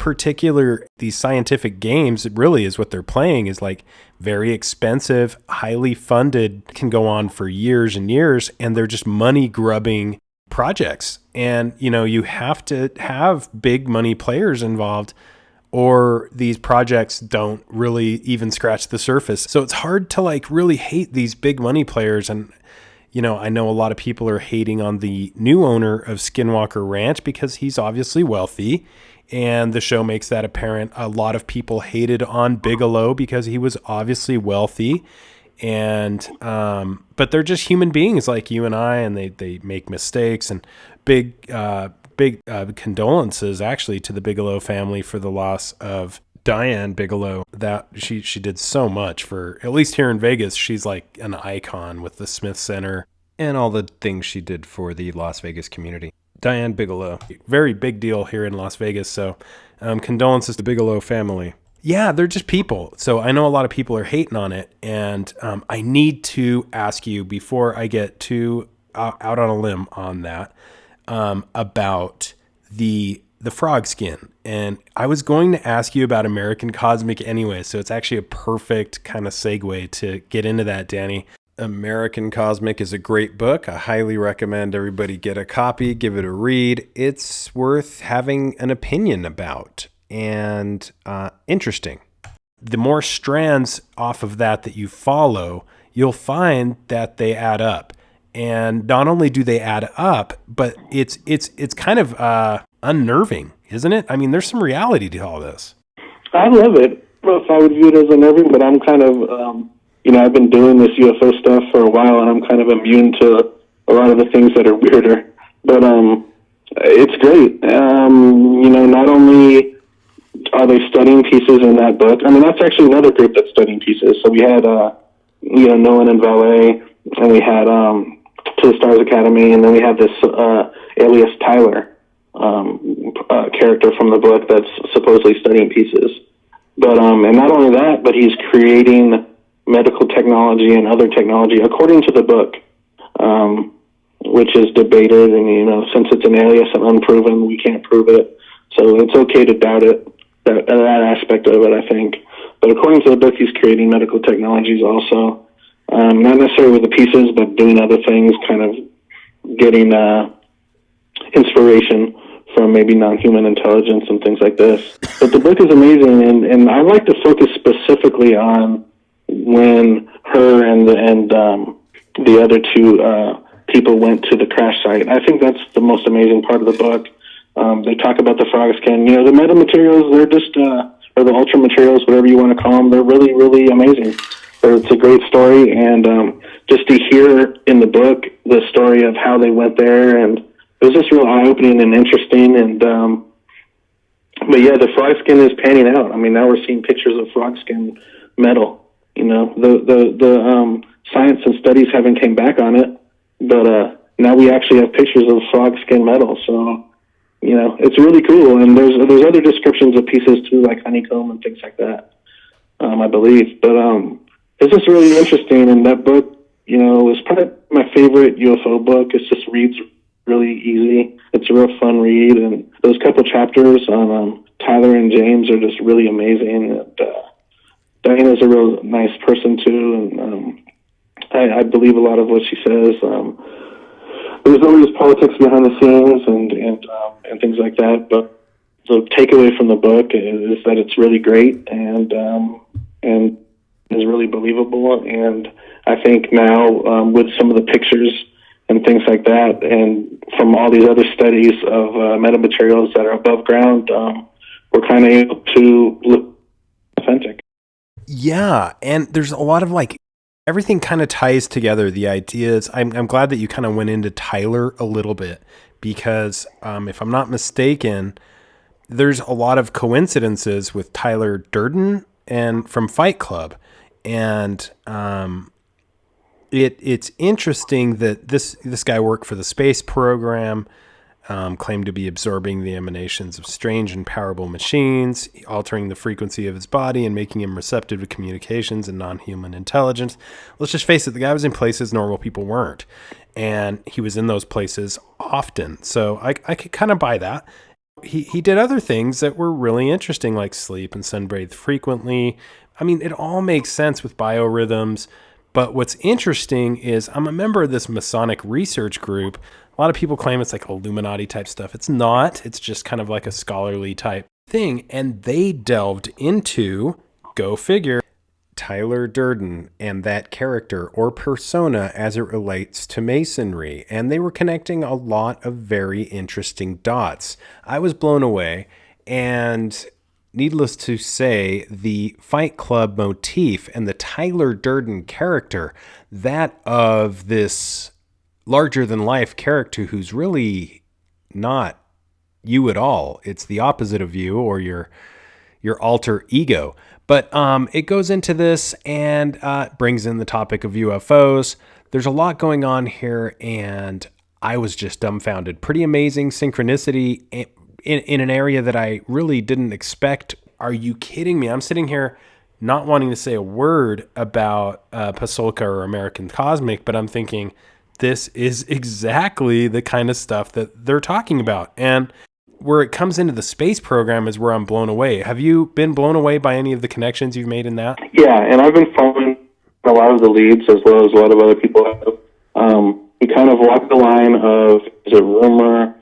scientific games, it really is what they're playing is like very expensive, highly funded, can go on for years and years, and they're just money grubbing projects. And, you have to have big money players involved, or these projects don't really even scratch the surface. So it's hard to really hate these big money players. And, I know a lot of people are hating on the new owner of Skinwalker Ranch because he's obviously wealthy. And the show makes that apparent. A lot of people hated on Bigelow because he was obviously wealthy. And, but they're just human beings like you and I, and they make mistakes. And big condolences actually to the Bigelow family for the loss of Diane Bigelow. That she did so much for, at least here in Vegas, she's like an icon with the Smith Center and all the things she did for the Las Vegas community. Diane Bigelow, very big deal here in Las Vegas. So condolences to the Bigelow family. Yeah, they're just people. So I know a lot of people are hating on it. And I need to ask you, before I get too out on a limb on that, about the frog skin. And I was going to ask you about American Cosmic anyway. So it's actually a perfect kind of segue to get into that, Danny. American Cosmic is a great book. I highly recommend everybody get a copy, give it a read. It's worth having an opinion about and interesting. The more strands off of that you follow, you'll find that they add up. And not only do they add up, but it's kind of unnerving, isn't it? I mean, there's some reality to all this. I love it. I don't know if I would view it as unnerving, but I'm kind of... I've been doing this UFO stuff for a while, and I'm kind of immune to a lot of the things that are weirder. But it's great. Not only are they studying pieces in that book, I mean, that's actually another group that's studying pieces. So we had, Nolan and Valet, and we had To the Stars Academy, and then we had this alias Tyler character from the book that's supposedly studying pieces. But and not only that, but he's creating medical technology and other technology according to the book, which is debated. And, since it's an alias and unproven, we can't prove it. So it's okay to doubt it, that aspect of it, I think. But according to the book, he's creating medical technologies also. Not necessarily with the pieces, but doing other things, kind of getting inspiration from maybe non-human intelligence and things like this. But the book is amazing, and I like to focus specifically on when her and the other two people went to the crash site. I think that's the most amazing part of the book. They talk about the frog skin. The metamaterials, they're just, or the ultra materials, whatever you want to call them, they're really, really amazing. It's a great story, and just to hear in the book the story of how they went there and it was just real eye-opening and interesting. And but yeah, the frog skin is panning out. I mean, now we're seeing pictures of frog skin metal. You know, the science and studies haven't came back on it, but now we actually have pictures of frog skin metal. So, you know, it's really cool. And there's other descriptions of pieces too, like honeycomb and things like that, I believe. But it's just really interesting. And that book, you know, is probably my favorite UFO book. It just reads really easy. It's a real fun read. And those couple chapters on Tyler and James are just really amazing. And Diana's a real nice person too. And I believe a lot of what she says. There's always politics behind the scenes and things like that, but the takeaway from the book is that it's really great and is really believable. And I think now with some of the pictures and things like that, and from all these other studies of metamaterials that are above ground, we're kind of able to look authentic. Yeah, and there's a lot of like everything kind of ties together. The ideas. I'm glad that you kind of went into Tyler a little bit because if I'm not mistaken, there's a lot of coincidences with Tyler Durden and from Fight Club, and it's interesting that this guy worked for the space program. Claimed to be absorbing the emanations of strange and powerful machines, altering the frequency of his body and making him receptive to communications and non-human intelligence. Let's just face it, the guy was in places normal people weren't. And he was in those places often. So I could kind of buy that. He did other things that were really interesting, like sleep and sunbathe frequently. I mean, it all makes sense with biorhythms. But what's interesting is I'm a member of this Masonic research group. A lot of people claim it's like Illuminati type stuff. It's not. It's just kind of like a scholarly type thing. And they delved into, go figure, Tyler Durden and that character or persona as it relates to Masonry. And they were connecting a lot of very interesting dots. I was blown away. And needless to say, the Fight Club motif and the Tyler Durden character, that of this larger than life character who's really not you at all. It's the opposite of you or your alter ego. But it goes into this and brings in the topic of UFOs. There's a lot going on here, and I was just dumbfounded. Pretty amazing synchronicity in an area that I really didn't expect. Are you kidding me? I'm sitting here not wanting to say a word about Pasolka or American Cosmic, but I'm thinking, this is exactly the kind of stuff that they're talking about. And where it comes into the space program is where I'm blown away. Have you been blown away by any of the connections you've made in that? Yeah, and I've been following a lot of the leads as well as a lot of other people have. We kind of walk the line of, is it rumor?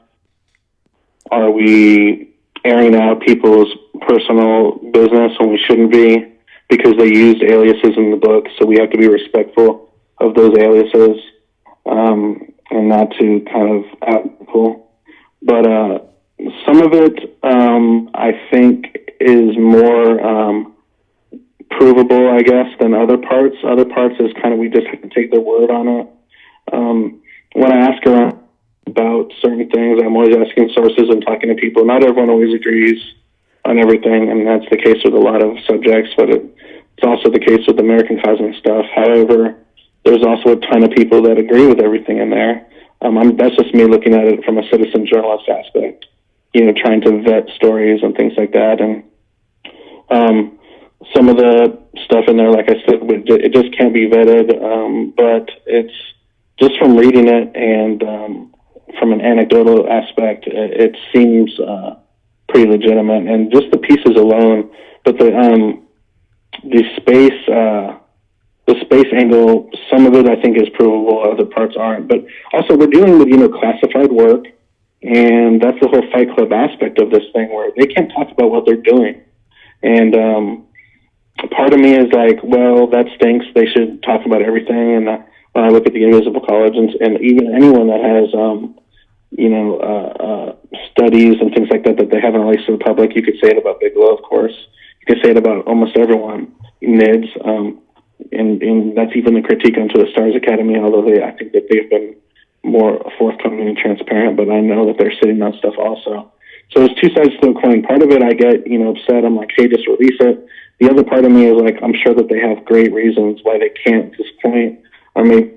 Are we airing out people's personal business when we shouldn't be? Because they used aliases in the book, so we have to be respectful of those aliases. And not to kind of out people. But some of it, I think, is more provable, I guess, than other parts. Other parts is kind of we just have to take their word on it. When I ask around about certain things, I'm always asking sources and talking to people. Not everyone always agrees on everything, and that's the case with a lot of subjects, but it's also the case with American Cosmic stuff. However, there's also a ton of people that agree with everything in there. That's just me looking at it from a citizen journalist aspect, you know, trying to vet stories and things like that. And some of the stuff in there, like I said, it just can't be vetted. But it's just from reading it and from an anecdotal aspect, it seems pretty legitimate. And just the pieces alone, but the space angle, some of it I think is provable, other parts aren't. But also we're dealing with, you know, classified work, and that's the whole Fight Club aspect of this thing where they can't talk about what they're doing. And part of me is like, well, that stinks. They should talk about everything. And when I look at the Invisible College and even anyone that has, studies and things like that that they haven't released to the public, you could say it about Bigelow, of course. You could say it about almost everyone, NIDS, and that's even the critique onto the Stars Academy, although I think that they've been more forthcoming and transparent, but I know that they're sitting on stuff also. So there's two sides to the coin. Part of it, I get, upset. I'm like, hey, just release it. The other part of me is like, I'm sure that they have great reasons why they can't at this point, or maybe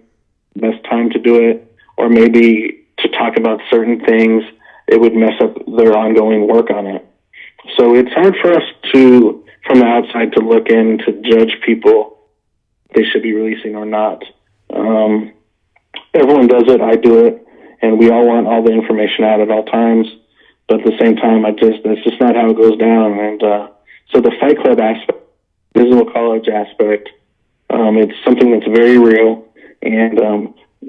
best time to do it, or maybe to talk about certain things, it would mess up their ongoing work on it. So it's hard for us to, from the outside, to look in to judge people they should be releasing or not. Everyone does it. I do it. And we all want all the information out at all times. But at the same time, that's just not how it goes down. And so the Fight Club aspect, Visible College aspect, it's something that's very real. And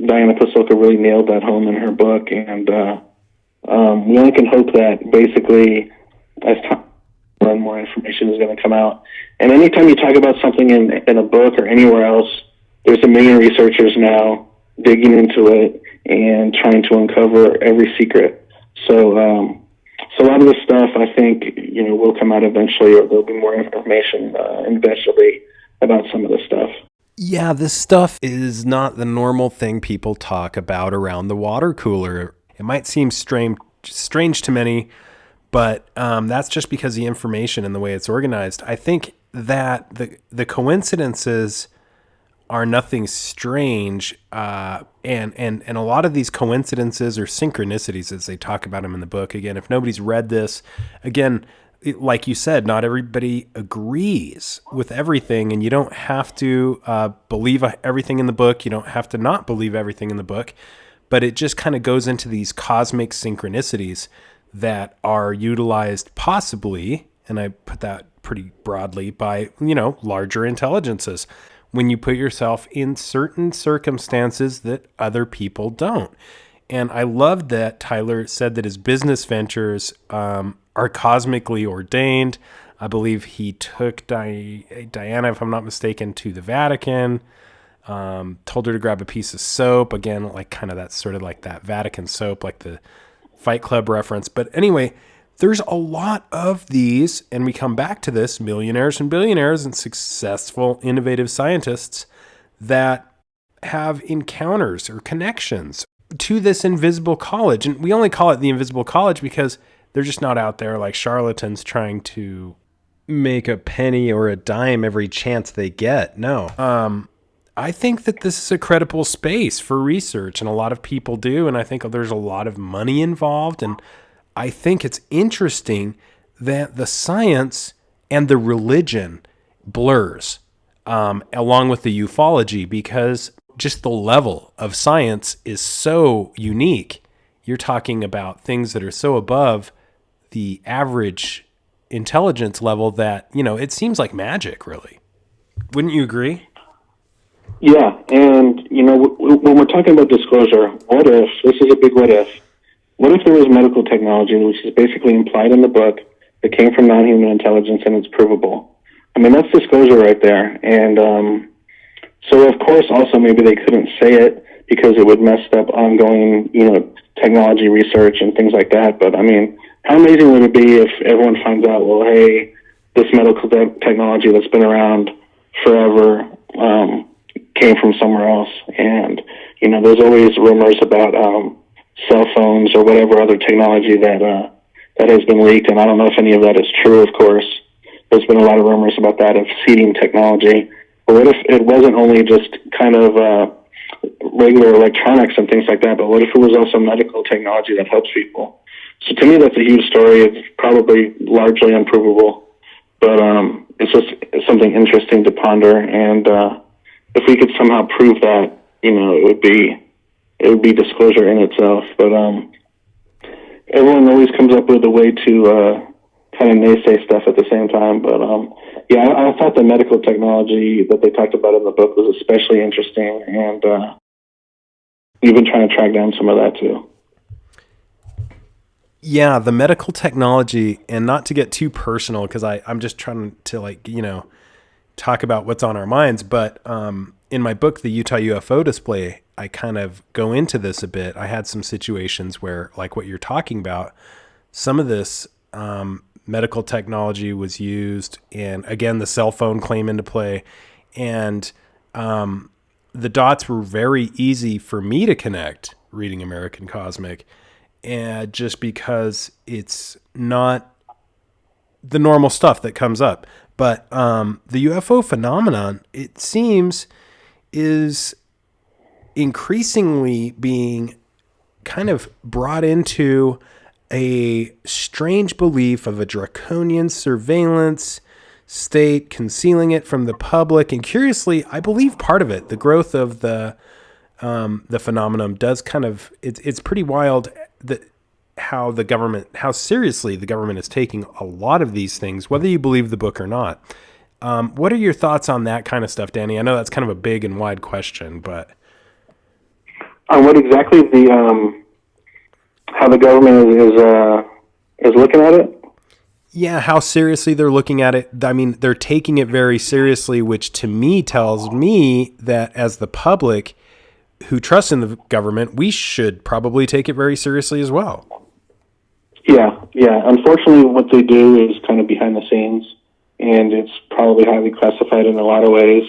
Diana Pasulka really nailed that home in her book. And we only can hope that basically as time more and more information is going to come out. And anytime you talk about something in a book or anywhere else, there's a million researchers now digging into it and trying to uncover every secret. So a lot of this stuff, I think, will come out eventually, or there'll be more information eventually about some of this stuff. Yeah, this stuff is not the normal thing people talk about around the water cooler. It might seem strange to many, but that's just because the information and the way it's organized. I think that the coincidences are nothing strange, and a lot of these coincidences or synchronicities, as they talk about them in the book. Again, if nobody's read this, again, like you said, not everybody agrees with everything, and you don't have to believe everything in the book. You don't have to not believe everything in the book, but it just kind of goes into these cosmic synchronicities that are utilized possibly, and I put that pretty broadly, by, larger intelligences when you put yourself in certain circumstances that other people don't. And I loved that Tyler said that his business ventures are cosmically ordained. I believe he took Diana, if I'm not mistaken, to the Vatican, told her to grab a piece of soap. Again, like kind of that sort of like that Vatican soap, like the Fight Club reference. But anyway, there's a lot of these, and we come back to this, millionaires and billionaires and successful, innovative scientists that have encounters or connections to this invisible college. And we only call it the invisible college because they're just not out there like charlatans trying to make a penny or a dime every chance they get. No. I think that this is a credible space for research, and a lot of people do. And I think there's a lot of money involved. And I think it's interesting that the science and the religion blurs along with the ufology, because just the level of science is so unique. You're talking about things that are so above the average intelligence level that, it seems like magic, really. Wouldn't you agree? Yeah, and, when we're talking about disclosure, what if, this is a big what if there was medical technology, which is basically implied in the book, that came from non-human intelligence and it's provable? I mean, that's disclosure right there. And so, of course, also maybe they couldn't say it because it would mess up ongoing, technology research and things like that. But, I mean, how amazing would it be if everyone finds out, well, hey, this medical technology that's been around forever came from somewhere else? And, there's always rumors about cell phones or whatever other technology that has been leaked, and I don't know if any of that is true, of course. There's been a lot of rumors about that, of seeding technology. But what if it wasn't only just kind of regular electronics and things like that, but what if it was also medical technology that helps people? So to me, that's a huge story. It's probably largely unprovable, but it's just something interesting to ponder. And if we could somehow prove that, it would be disclosure in itself. But everyone always comes up with a way to kind of naysay stuff at the same time. But yeah, I thought the medical technology that they talked about in the book was especially interesting, and we've been trying to track down some of that too. Yeah, the medical technology, and not to get too personal, because I'm just trying to talk about what's on our minds. But in my book, The Utah UFO Display, I kind of go into this a bit. I had some situations where, like what you're talking about, some of this medical technology was used, and again, the cell phone came into play, and the dots were very easy for me to connect reading American Cosmic, and just because it's not the normal stuff that comes up. But the UFO phenomenon, it seems, is increasingly being kind of brought into a strange belief of a draconian surveillance state concealing it from the public. And curiously, I believe part of it, the growth of the phenomenon, does kind of, it's pretty wild that how seriously the government is taking a lot of these things, whether you believe the book or not. What are your thoughts on that kind of stuff, Danny? I know that's kind of a big and wide question, but on what exactly how the government is looking at it? Yeah, how seriously they're looking at it. I mean, they're taking it very seriously, which to me tells me that as the public who trusts in the government, we should probably take it very seriously as well. Yeah. Unfortunately, what they do is kind of behind the scenes, and it's probably highly classified in a lot of ways.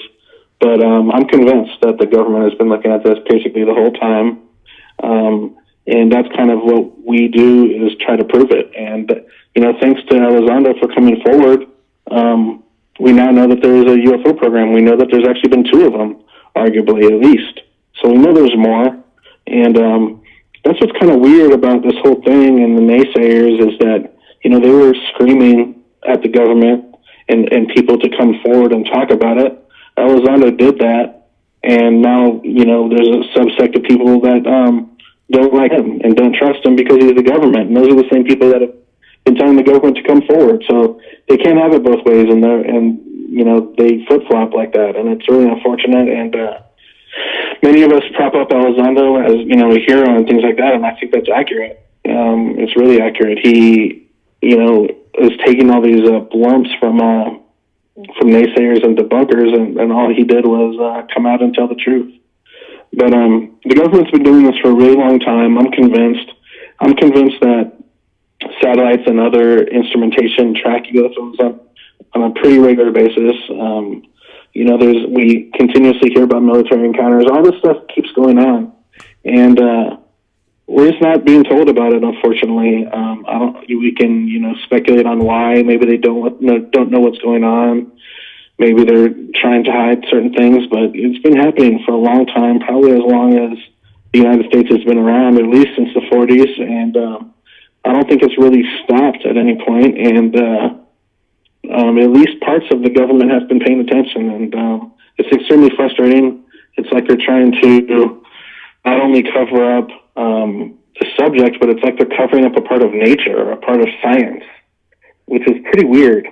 But I'm convinced that the government has been looking at this basically the whole time. And that's kind of what we do, is try to prove it. And, thanks to Elizondo for coming forward, we now know that there is a UFO program. We know that there's actually been 2 of them, arguably, at least. So we know there's more. And that's what's kind of weird about this whole thing and the naysayers, is that, they were screaming at the government and people to come forward and talk about it. Elizondo did that, and now, there's a subsect of people that don't like him and don't trust him because he's the government. And those are the same people that have been telling the government to come forward. So they can't have it both ways, and they flip-flop like that, and it's really unfortunate. And many of us prop up Elizondo as, a hero and things like that, and I think that's accurate. It's really accurate. He, is taking all these blumps from naysayers and debunkers, and all he did was come out and tell the truth. But the government's been doing this for a really long time. I'm convinced that satellites and other instrumentation track UFOs on a pretty regular basis. We continuously hear about military encounters. All this stuff keeps going on, and we're just not being told about it, unfortunately. We can speculate on why. Maybe they don't know what's going on. Maybe they're trying to hide certain things, but it's been happening for a long time, probably as long as the United States has been around, at least since the 40s. And I don't think it's really stopped at any point. And at least parts of the government have been paying attention. And it's extremely frustrating. It's like they're trying to not only cover up the subject, but it's like they're covering up a part of nature, or a part of science, which is pretty weird.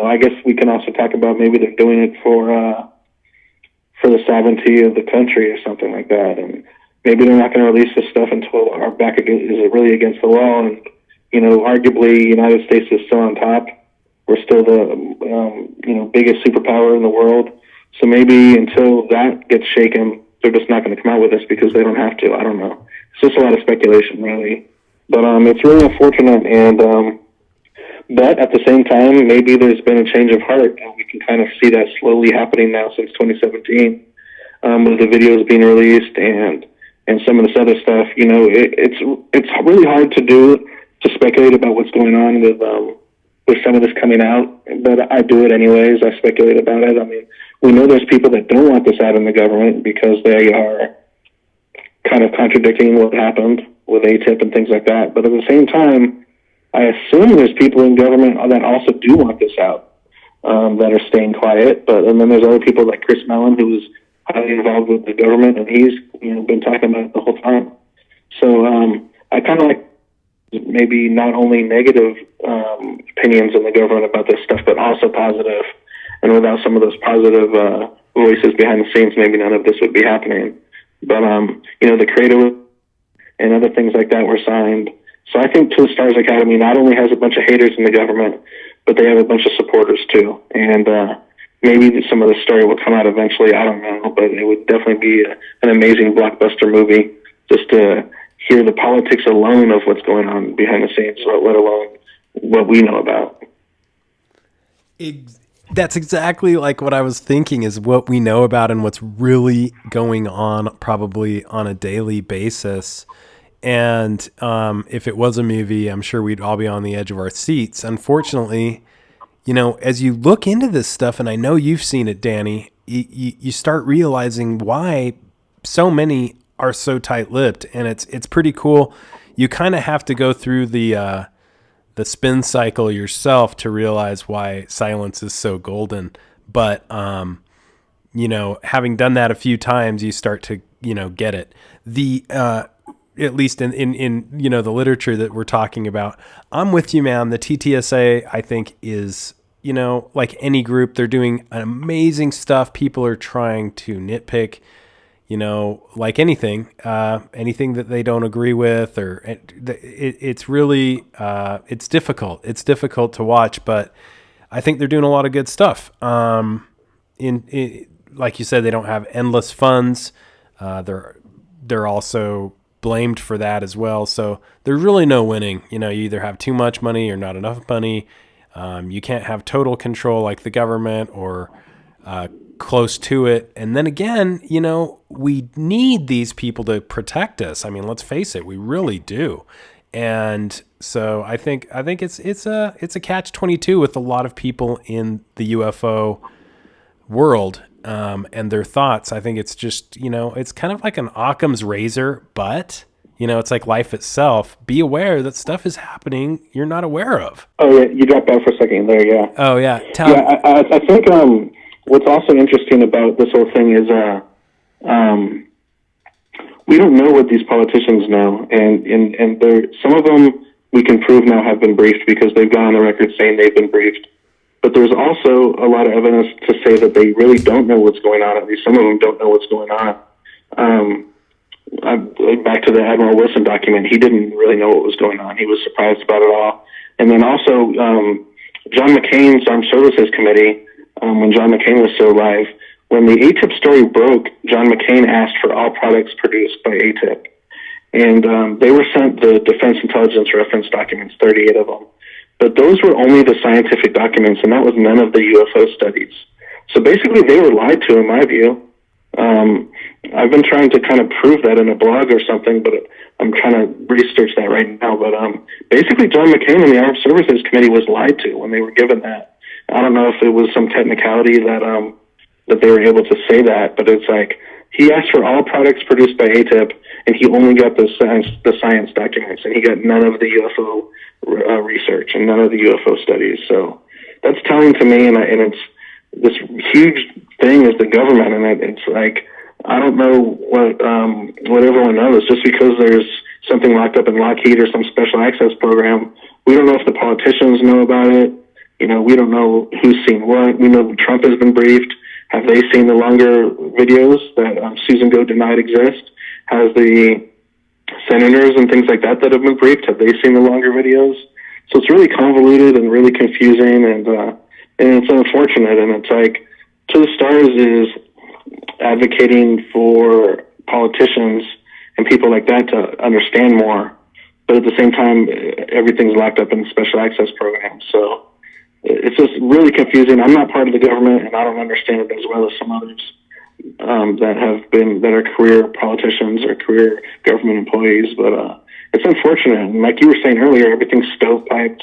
I guess we can also talk about maybe they're doing it for the sovereignty of the country or something like that. And maybe they're not going to release this stuff until our back is really against the wall. And, arguably, the United States is still on top. We're still the, biggest superpower in the world. So maybe until that gets shaken, they're just not going to come out with this because they don't have to. I don't know. It's just a lot of speculation, really. But it's really unfortunate. And, but at the same time, maybe there's been a change of heart, and we can kind of see that slowly happening now since 2017, with the videos being released and some of this other stuff. It's really hard to speculate about what's going on with some of this coming out, but I do it anyways. I speculate about it. I mean, we know there's people that don't want this out in the government because they are kind of contradicting what happened with ATIP and things like that. But at the same time, I assume there's people in government that also do want this out, that are staying quiet. And then there's other people like Chris Mellon, who was highly involved with the government, and he's been talking about it the whole time. So I kind of like maybe not only negative opinions in the government about this stuff, but also positive. And without some of those positive voices behind the scenes, maybe none of this would be happening. But the creator and other things like that were signed. So I think Two Stars Academy not only has a bunch of haters in the government, but they have a bunch of supporters too. And maybe some of the story will come out eventually. I don't know, but it would definitely be an amazing blockbuster movie just to hear the politics alone of what's going on behind the scenes, let alone what we know about. That's exactly like what I was thinking is what we know about and what's really going on probably on a daily basis. And if it was a movie, I'm sure we'd all be on the edge of our seats. Unfortunately, as you look into this stuff, and I know you've seen it, Danny, you start realizing why so many are so tight-lipped, and it's pretty cool. You kind of have to go through the spin cycle yourself to realize why silence is so golden. But having done that a few times, you start to get it. The at least in the literature that we're talking about, I'm with you, man. The TTSA, I think, is like any group, they're doing amazing stuff. People are trying to nitpick, like anything that they don't agree with, or it's really it's difficult. It's difficult to watch, but I think they're doing a lot of good stuff. In like you said, they don't have endless funds. They're also blamed for that as well. So there's really no winning. You either have too much money or not enough money. You can't have total control like the government or close to it. And then again, we need these people to protect us. I mean, let's face it, we really do. And so I think it's a catch-22 with a lot of people in the UFO world and their thoughts. I think it's just, it's kind of like an Occam's razor, but it's like life itself. Be aware that stuff is happening you're not aware of. Oh yeah, you dropped out for a second there. Yeah. Oh yeah. I think what's also interesting about this whole thing is we don't know what these politicians know, and some of them we can prove now have been briefed because they've gone on the record saying they've been briefed. But there's also a lot of evidence to say that they really don't know what's going on. At least some of them don't know what's going on. Back to the Admiral Wilson document, he didn't really know what was going on. He was surprised about it all. And then also, John McCain's Armed Services Committee, when John McCain was still alive, when the ATIP story broke, John McCain asked for all products produced by ATIP. And they were sent the Defense Intelligence Reference documents, 38 of them. But those were only the scientific documents, and that was none of the UFO studies. So basically, they were lied to, in my view. I've been trying to kind of prove that in a blog or something, but I'm trying to research that right now. But basically, John McCain and the Armed Services Committee was lied to when they were given that. I don't know if it was some technicality that they were able to say that, but it's like he asked for all products produced by ATIP, and he only got the science documents, and he got none of the UFO research and none of the UFO studies. So that's telling to me, and it's this huge thing is the government, and it's like I don't know what everyone knows. Just because there's something locked up in Lockheed or some special access program, we don't know if the politicians know about it. We don't know who's seen what. We know Trump has been briefed. Have they seen the longer videos that Susan Go denied exist? Has the senators and things like that have been briefed, have they seen the longer videos? So it's really convoluted and really confusing, and it's unfortunate. And it's like To the Stars is advocating for politicians and people like that to understand more, but at the same time, everything's locked up in special access programs. So it's just really confusing. I'm not part of the government, and I don't understand it as well as some others that are career politicians or career government employees. But it's unfortunate. And like you were saying earlier, everything's stovepiped.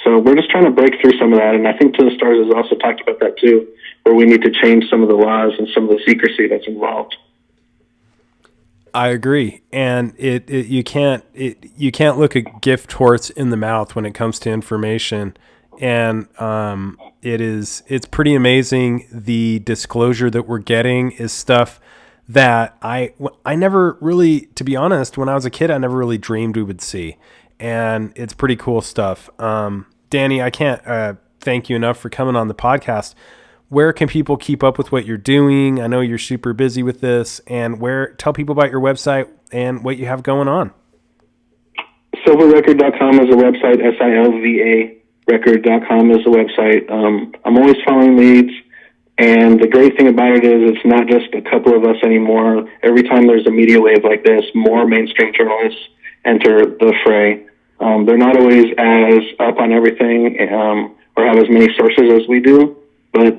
So we're just trying to break through some of that. And I think To the Stars has also talked about that too, where we need to change some of the laws and some of the secrecy that's involved. I agree, and you can't look a gift horse in the mouth when it comes to information, and it's pretty amazing. The disclosure that we're getting is stuff that I never really, to be honest, when I was a kid, I never really dreamed we would see, and it's pretty cool stuff. Danny, I can't thank you enough for coming on the podcast. Where can people keep up with what you're doing? I know you're super busy with this, and tell people about your website and what you have going on. Silvarecord.com is a website. SILVA record.com is a website. I'm always following leads, and the great thing about it is it's not just a couple of us anymore. Every time there's a media wave like this, more mainstream journalists enter the fray. They're not always as up on everything or have as many sources as we do. but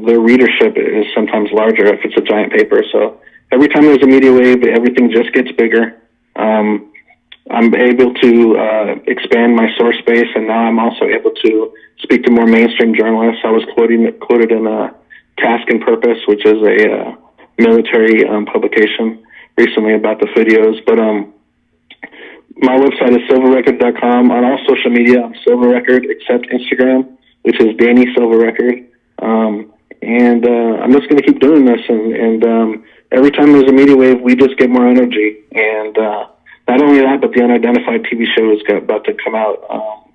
their readership is sometimes larger if it's a giant paper. So every time there's a media wave, everything just gets bigger. I'm able to expand my source base, and now I'm also able to speak to more mainstream journalists. I was quoted in Task and Purpose, which is a military publication recently about the videos. But my website is silvarecord.com. On all social media, I'm Silva Record, except Instagram, which is Danny Silva Record. And I'm just going to keep doing this. And every time there's a media wave, we just get more energy. And not only that, but the Unidentified TV show is about to come out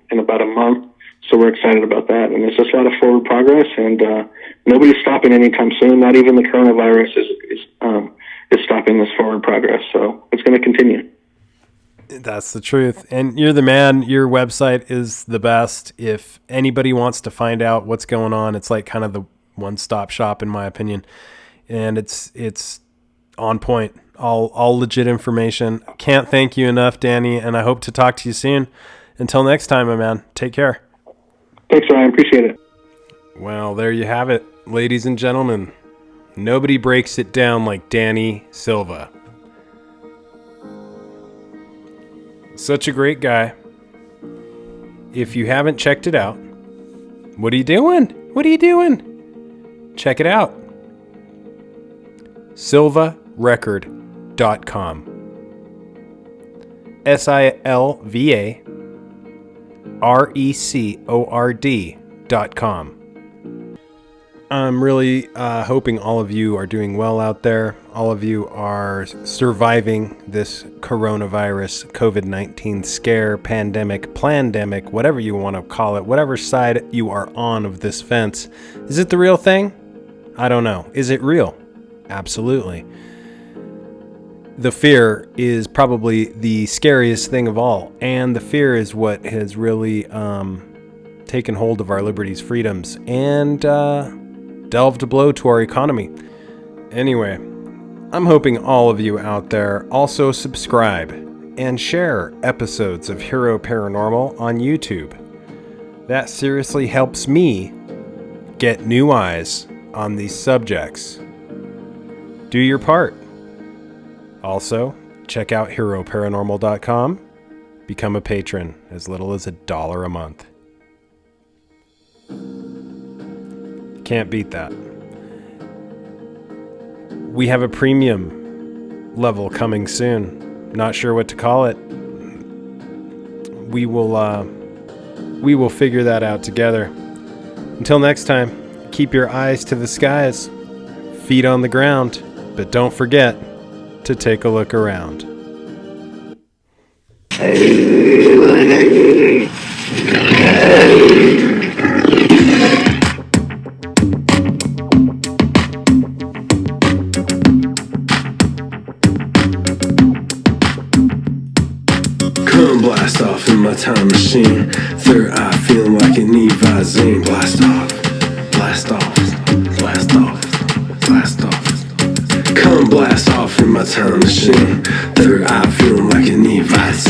in about a month. So we're excited about that. And there's just a lot of forward progress. And nobody's stopping anytime soon. Not even the coronavirus is stopping this forward progress. So it's going to continue. That's the truth. And you're the man. Your website is the best. If anybody wants to find out what's going on, it's like kind of the one-stop shop, in my opinion. And it's on point. All legit information. Can't thank you enough, Danny, and I hope to talk to you soon. Until next time, my man, take care. Thanks, Ryan. Appreciate it. Well, there you have it, ladies and gentlemen. Nobody breaks it down like Danny Silva. Such a great guy. If you haven't checked it out, what are you doing? What are you doing? Check it out. SilvaRecord.com. SilvaRecord.com. I'm really hoping all of you are doing well out there. All of you are surviving this coronavirus, COVID-19 scare, pandemic, plandemic, whatever you want to call it, whatever side you are on of this fence. Is it the real thing? I don't know. Is it real? Absolutely. The fear is probably the scariest thing of all, and the fear is what has really taken hold of our liberties, freedoms, and delved a blow to our economy. Anyway, I'm hoping all of you out there also subscribe and share episodes of Hero Paranormal on YouTube. That seriously helps me get new eyes on these subjects. Do your part. Also, check out HeroParanormal.com. Become a patron as little as $1 a month. Can't beat that. We have a premium level coming soon. Not sure what to call it. We will figure that out together. Until next time, keep your eyes to the skies, feet on the ground, but don't forget to take a look around. Come blast off in my time machine. Third eye feeling like an Evazine. Blast off, blast off, blast off, blast off. Come blast off in my time machine. Third eye feeling like an Evazine.